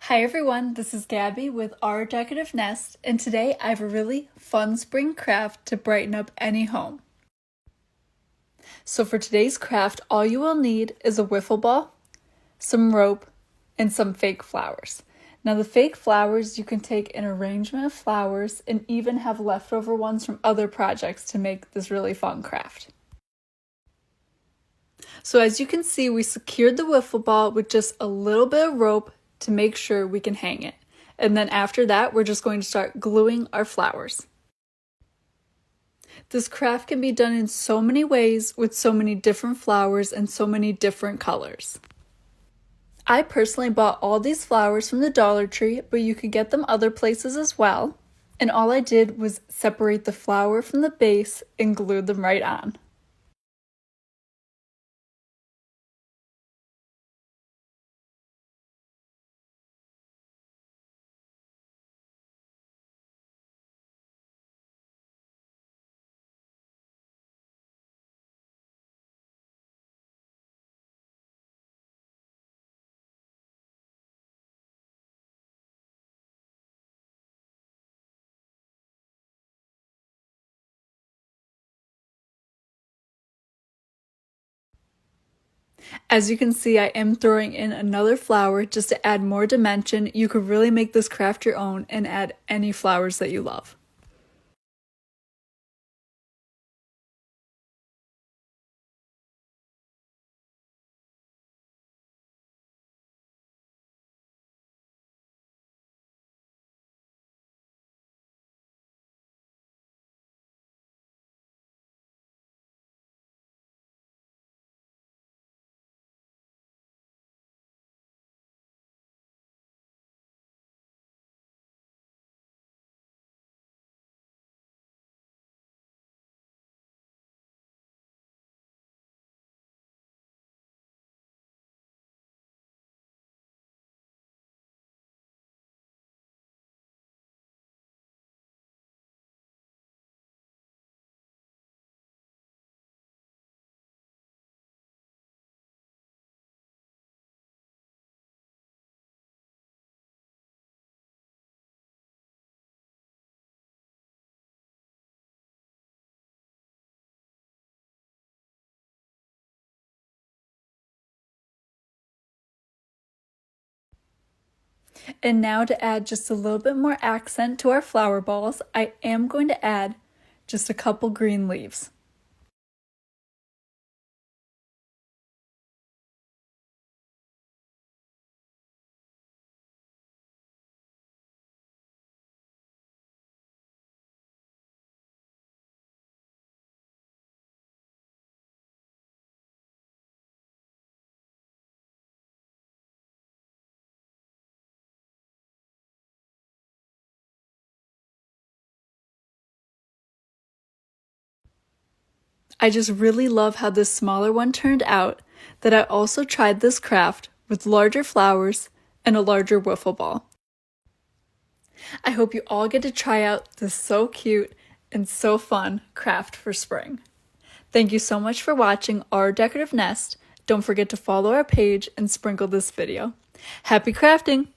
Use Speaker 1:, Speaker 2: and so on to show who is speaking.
Speaker 1: Hi everyone, this is Gabby with Our Decorative Nest, and today I have a really fun spring craft to brighten up any home. So for today's craft, all you will need is a wiffle ball, some rope, and some fake flowers. Now the fake flowers, you can take an arrangement of flowers and even have leftover ones from other projects to make this really fun craft. So as you can see, we secured the wiffle ball with just a little bit of rope to make sure we can hang it. And then after that, we're just going to start gluing our flowers. This craft can be done in so many ways with so many different flowers and so many different colors. I personally bought all these flowers from the Dollar Tree, but you could get them other places as well. And all I did was separate the flower from the base and glue them right on. As you can see, I am throwing in another flower just to add more dimension. You could really make this craft your own and add any flowers that you love. And now to add just a little bit more accent to our flower balls, I am going to add just a couple green leaves. I just really love how this smaller one turned out, that I also tried this craft with larger flowers and a larger wiffle ball. I hope you all get to try out this so cute and so fun craft for spring. Thank you so much for watching Our Decorative Nest. Don't forget to follow our page and sprinkle this video. Happy crafting!